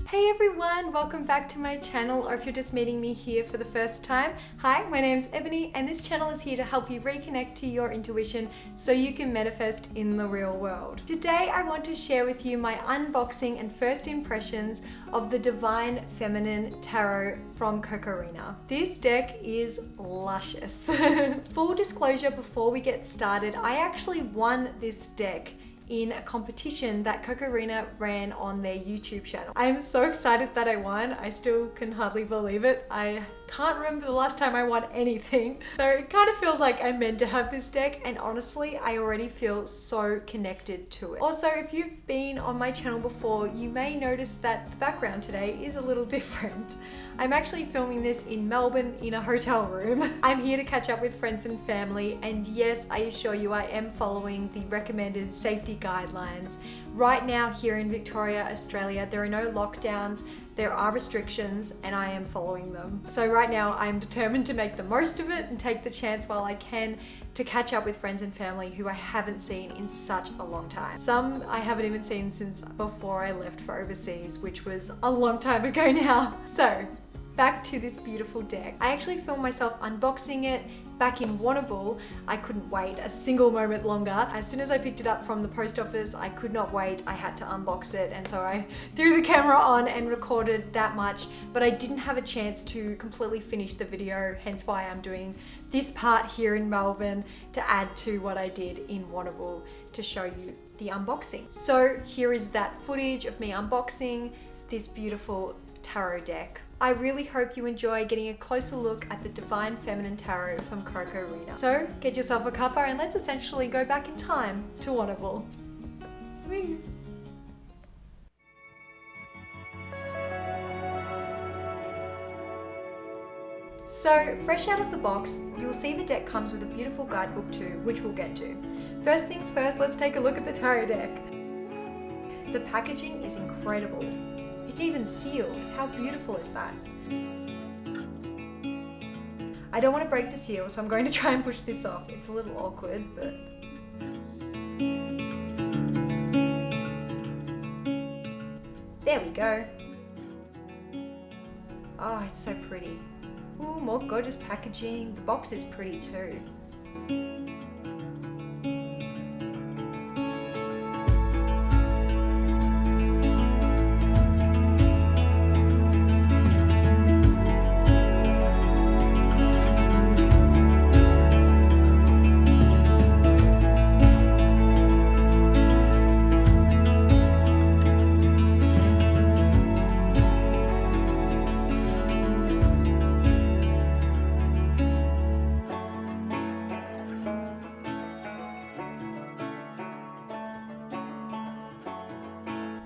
Hey everyone, welcome back to my channel, or if you're just meeting me here for the first time, hi, my name's Ebony and this channel is here to help you reconnect to your intuition so you can manifest in the real world. Today I want to share with you my unboxing and first impressions of the Divine Feminine Tarot from Cocorrina. This deck is luscious. Full disclosure before we get started, I actually won this deck in a competition that Cocorrina ran on their YouTube channel. I am so excited that I won. I still can hardly believe it. I can't remember the last time I won anything. So it kind of feels like I'm meant to have this deck, and honestly, I already feel so connected to it. Also, if you've been on my channel before, you may notice that the background today is a little different. I'm actually filming this in Melbourne in a hotel room. I'm here to catch up with friends and family, and yes, I assure you I am following the recommended safety guidelines. Right now here in Victoria, Australia, there are no lockdowns, there are restrictions, and I am following them. So right now I'm determined to make the most of it and take the chance while I can to catch up with friends and family who I haven't seen in such a long time. Some I haven't even seen since before I left for overseas, which was a long time ago now. So back to this beautiful deck. I actually filmed myself unboxing it back in Warrnambool. I couldn't wait a single moment longer. As soon as I picked it up from the post office, I could not wait. I had to unbox it, and so I threw the camera on and recorded that much, but I didn't have a chance to completely finish the video, hence why I'm doing this part here in Melbourne to add to what I did in Warrnambool to show you the unboxing. So here is that footage of me unboxing this beautiful tarot deck. I really hope you enjoy getting a closer look at the Divine Feminine Tarot from Cocorrina. So get yourself a cuppa and let's essentially go back in time to Warrnambool. Woo. So fresh out of the box, you'll see the deck comes with a beautiful guidebook too, which we'll get to. First things first, let's take a look at the tarot deck. The packaging is incredible. It's even sealed. How beautiful is that? I don't want to break the seal, so I'm going to try and push this off. It's a little awkward, but... there we go. Oh, it's so pretty. Ooh, more gorgeous packaging. The box is pretty too.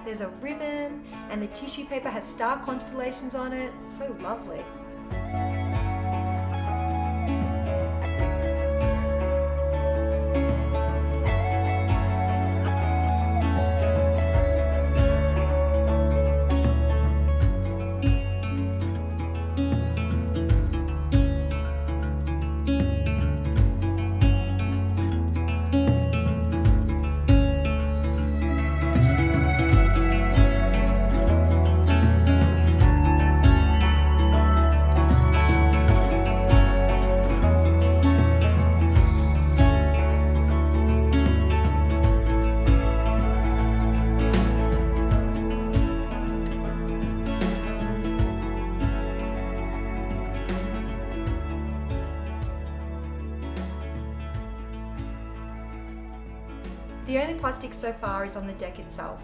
There's a ribbon, and the tissue paper has star constellations on it. So lovely. The only plastic so far is on the deck itself.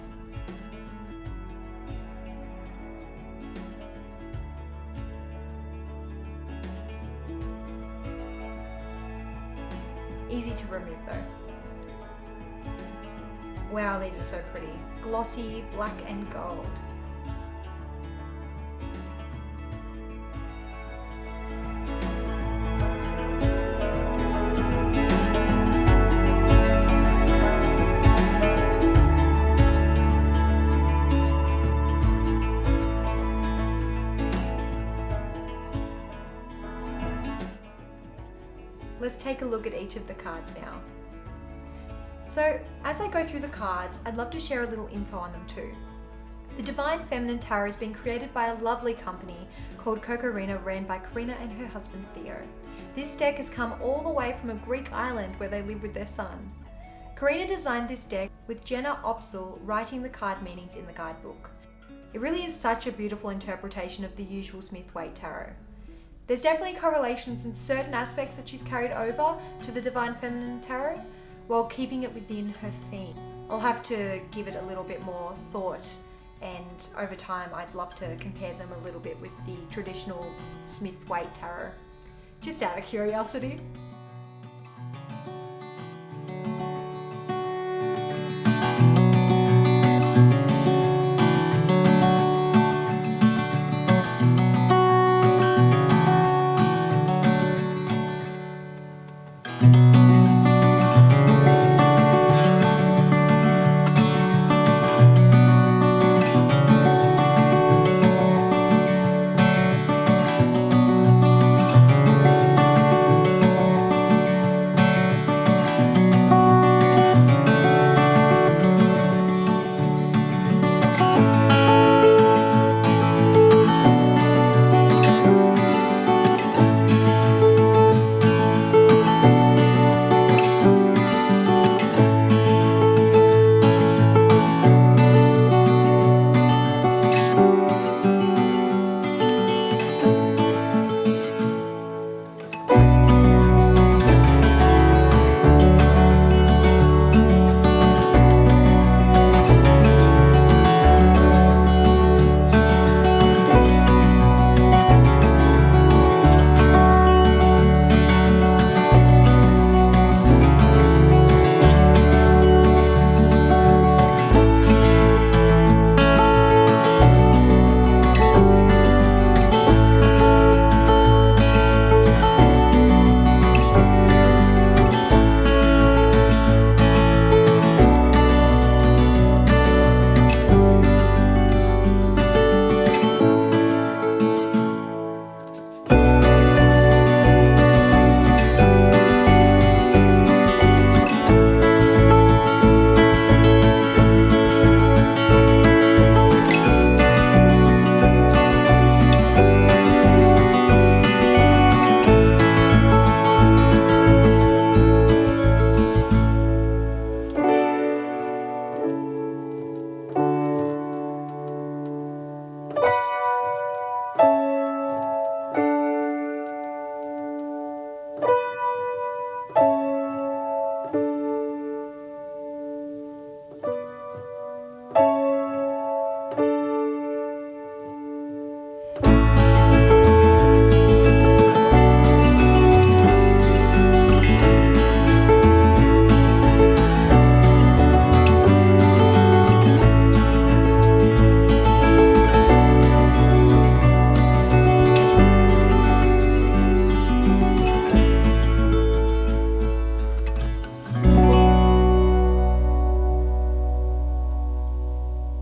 Easy to remove though. Wow, these are so pretty. Glossy, black and gold. let's take a look at each of the cards now. So as I go through the cards, I'd love to share a little info on them too. The Divine Feminine Tarot has been created by a lovely company called Cocorrina, ran by Cocorrina and her husband Theo. This deck has come all the way from a Greek island where they live with their son. Cocorrina designed this deck with Jenna Opsal writing the card meanings in the guidebook. It really is such a beautiful interpretation of the usual Smith-Waite Tarot. There's definitely correlations in certain aspects that she's carried over to the Divine Feminine Tarot, while keeping it within her theme. I'll have to give it a little bit more thought, and over time I'd love to compare them a little bit with the traditional Smith-Waite Tarot, just out of curiosity.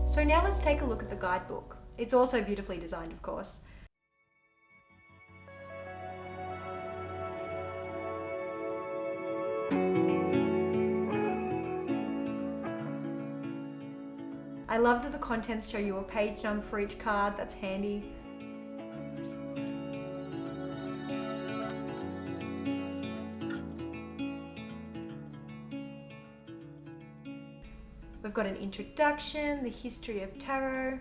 So now let's take a look at the guidebook. It's also beautifully designed, of course. I love that the contents show you a page number for each card. That's handy. We've got an introduction, the history of tarot.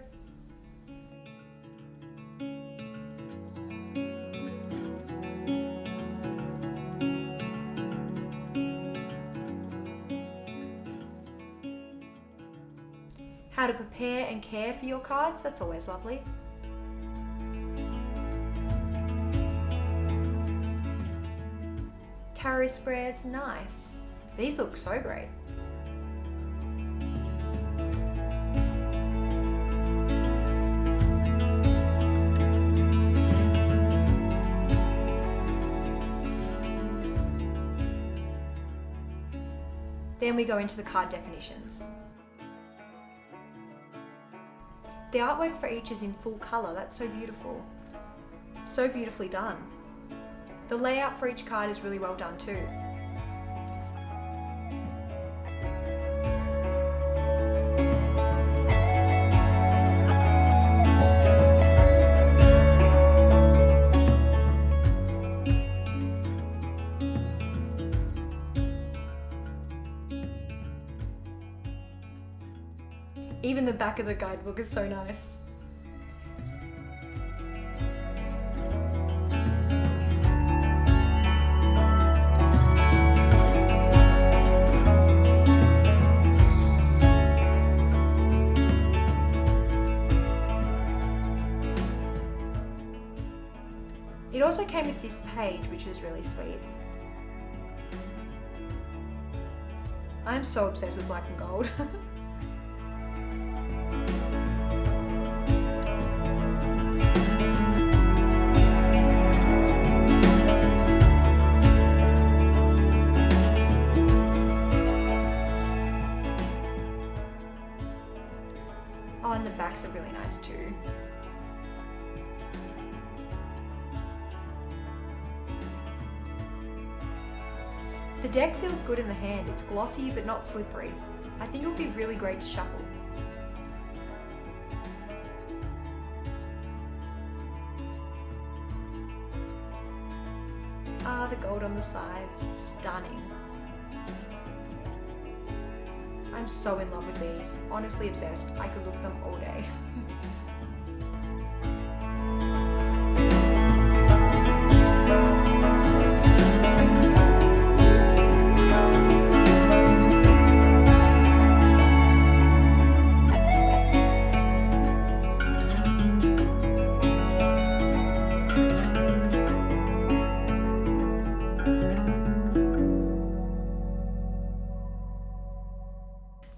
How to prepare and care for your cards, that's always lovely. Tarot spreads, nice. These look so great. Then we go into the card definitions. The artwork for each is in full colour, that's so beautiful. So beautifully done. The layout for each card is really well done too. Even the back of the guidebook is so nice. It also came with this page, which is really sweet. I'm so obsessed with black and gold. Oh, and the backs are really nice too. The deck feels good in the hand. It's glossy but not slippery. I think it would be really great to shuffle. Ah, the gold on the sides, stunning. I'm so in love with these. Honestly obsessed. I could look them all day.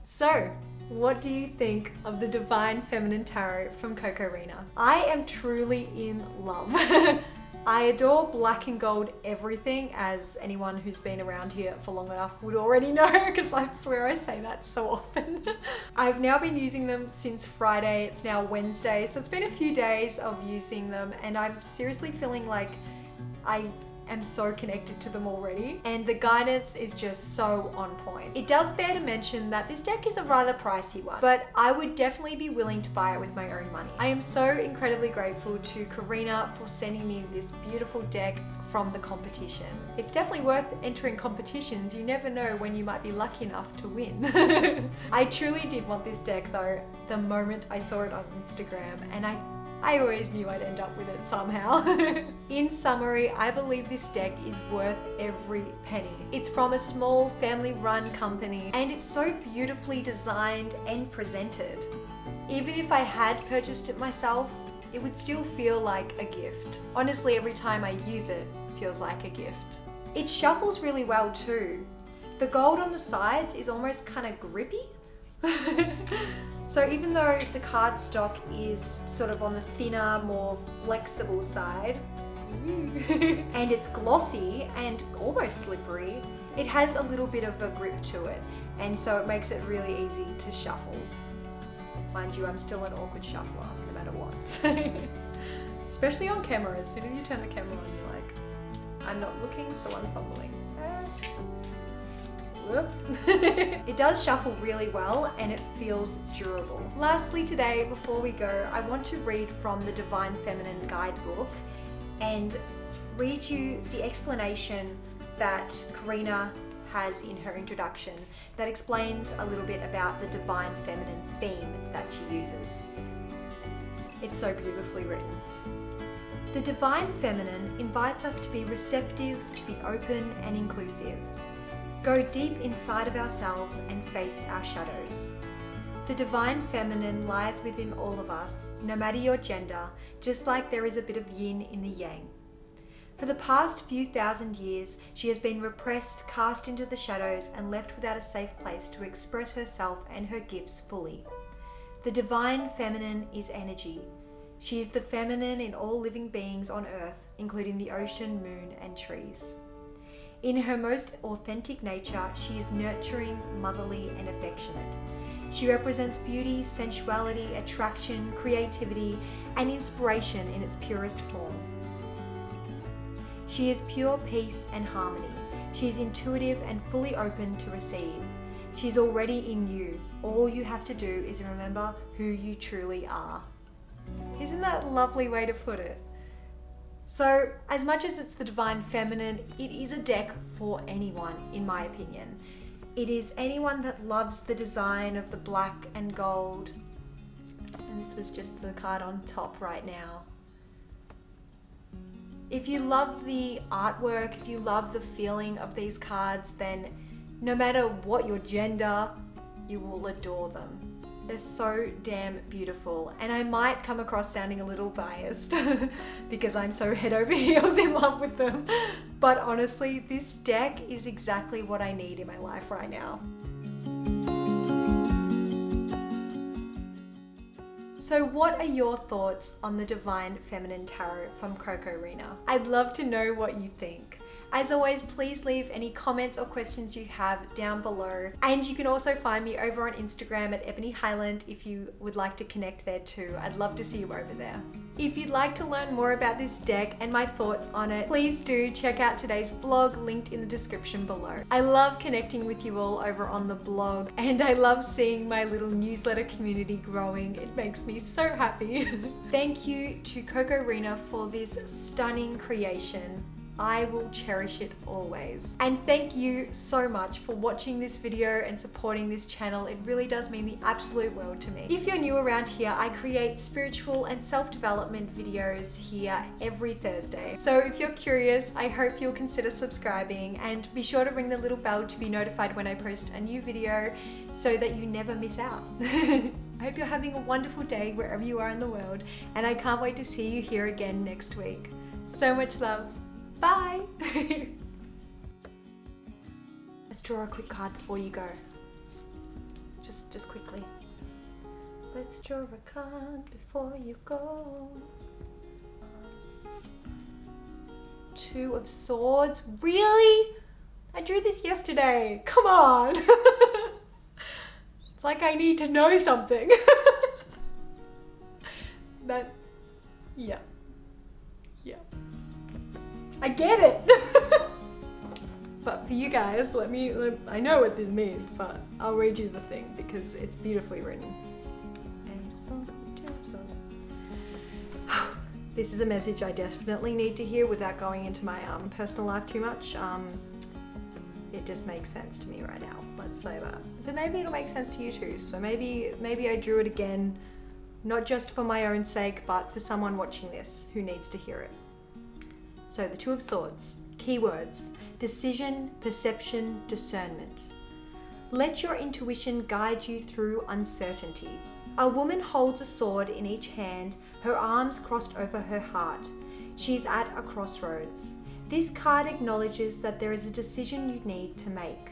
So, what do you think of the Divine Feminine Tarot from Cocorrina? I am truly in love. I adore black and gold everything, as anyone who's been around here for long enough would already know, because I swear I say that so often. I've now been using them since Friday. It's now Wednesday, so it's been a few days of using them, and I'm seriously feeling like I am so connected to them already, and the guidance is just so on point. It does bear to mention that this deck is a rather pricey one, but I would definitely be willing to buy it with my own money. I am so incredibly grateful to Cocorrina for sending me this beautiful deck from the competition. It's definitely worth entering competitions. You never know when you might be lucky enough to win. I truly did want this deck though the moment I saw it on Instagram, and I always knew I'd end up with it somehow. In summary, I believe this deck is worth every penny. It's from a small family-run company, and it's so beautifully designed and presented. Even if I had purchased it myself, it would still feel like a gift. Honestly, every time I use it, it feels like a gift. It shuffles really well too. The gold on the sides is almost kind of grippy. So even though the cardstock is sort of on the thinner, more flexible side, and it's glossy and almost slippery, it has a little bit of a grip to it, and so it makes it really easy to shuffle. Mind you, I'm still an awkward shuffler, no matter what. Especially on camera. As soon as you turn the camera on, you're like, I'm not looking, so I'm fumbling. It does shuffle really well, and it feels durable. Lastly today, before we go, I want to read from the Divine Feminine Guidebook and read you the explanation that Cocorrina has in her introduction that explains a little bit about the Divine Feminine theme that she uses. It's so beautifully written. The Divine Feminine invites us to be receptive, to be open and inclusive. Go deep inside of ourselves and face our shadows. The Divine Feminine lies within all of us, no matter your gender, just like there is a bit of yin in the yang. For the past few thousand years, she has been repressed, cast into the shadows, and left without a safe place to express herself and her gifts fully. The Divine Feminine is energy. She is the feminine in all living beings on earth, including the ocean, moon, and trees. In her most authentic nature, she is nurturing, motherly, and affectionate. She represents beauty, sensuality, attraction, creativity, and inspiration in its purest form. She is pure peace and harmony. She is intuitive and fully open to receive. She's already in you. All you have to do is remember who you truly are. Isn't that a lovely way to put it? So, as much as it's the Divine Feminine, it is a deck for anyone, in my opinion. It is anyone that loves the design of the black and gold. And this was just the card on top right now. If you love the artwork, if you love the feeling of these cards, then no matter what your gender, you will adore them. They're so damn beautiful. And I might come across sounding a little biased because I'm so head over heels in love with them. But honestly, this deck is exactly what I need in my life right now. So what are your thoughts on the Divine Feminine Tarot from Cocorrina? I'd love to know what you think. As always, please leave any comments or questions you have down below. And you can also find me over on Instagram at Ebony Highland if you would like to connect there too. I'd love to see you over there. If you'd like to learn more about this deck and my thoughts on it, please do check out today's blog linked in the description below. I love connecting with you all over on the blog, and I love seeing my little newsletter community growing. It makes me so happy. Thank you to Cocorrina for this stunning creation. I will cherish it always. And thank you so much for watching this video and supporting this channel. It really does mean the absolute world to me. If you're new around here, I create spiritual and self-development videos here every Thursday. So if you're curious, I hope you'll consider subscribing and be sure to ring the little bell to be notified when I post a new video so that you never miss out. I hope you're having a wonderful day wherever you are in the world, and I can't wait to see you here again next week. So much love. Bye! Let's draw a quick card before you go. Just quickly. Let's draw a card before you go. Two of Swords. Really? I drew this yesterday. Come on! It's like I need to know something. Yeah. I get it. But for you guys, I know what this means, but I'll read you the thing because it's beautifully written. Eight of Swords, Two of Swords. This is a message I definitely need to hear without going into my personal life too much. It just makes sense to me right now. Let's say that. But maybe it'll make sense to you too. So maybe I drew it again, not just for my own sake, but for someone watching this who needs to hear it. So the Two of Swords, keywords: decision, perception, discernment. Let your intuition guide you through uncertainty. A woman holds a sword in each hand, her arms crossed over her heart. She's at a crossroads. This card acknowledges that there is a decision you need to make.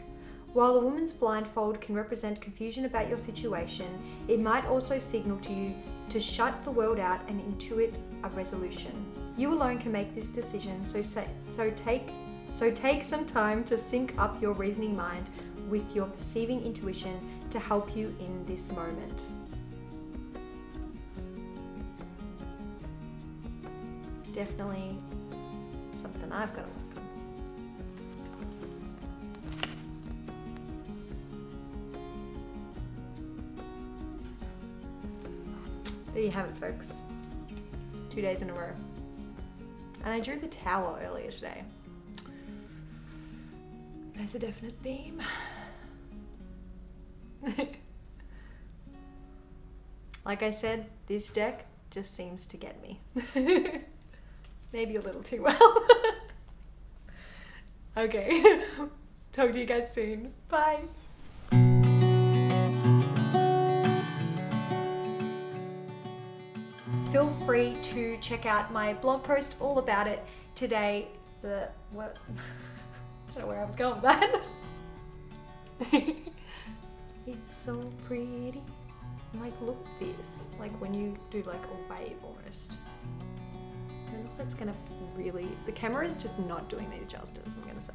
While a woman's blindfold can represent confusion about your situation, it might also signal to you to shut the world out and intuit a resolution. You alone can make this decision, so take some time to sync up your reasoning mind with your perceiving intuition to help you in this moment. Definitely something I've got to work on. There you have it, folks. 2 days in a row. And I drew the Tower earlier today. There's a definite theme. Like I said, this deck just seems to get me. Maybe a little too well. Okay. Talk to you guys soon. Bye. Feel free to check out my blog post all about it today. I don't know where I was going with that. It's so pretty. Like, look at this. Like when you do like a wave almost. I don't know if that's gonna really... The camera is just not doing these justice, I'm gonna say.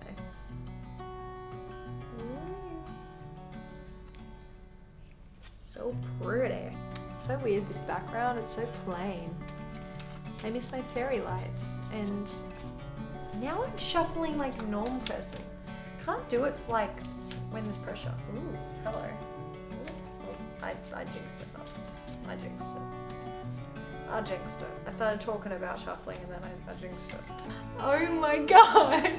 So pretty. It's so weird, this background, it's so plain. I miss my fairy lights, and Now I'm shuffling like a normal person. Can't do it like when there's pressure. Ooh, hello. Ooh. I jinxed myself. I jinxed it. I started talking about shuffling and then I jinxed it. Oh my god!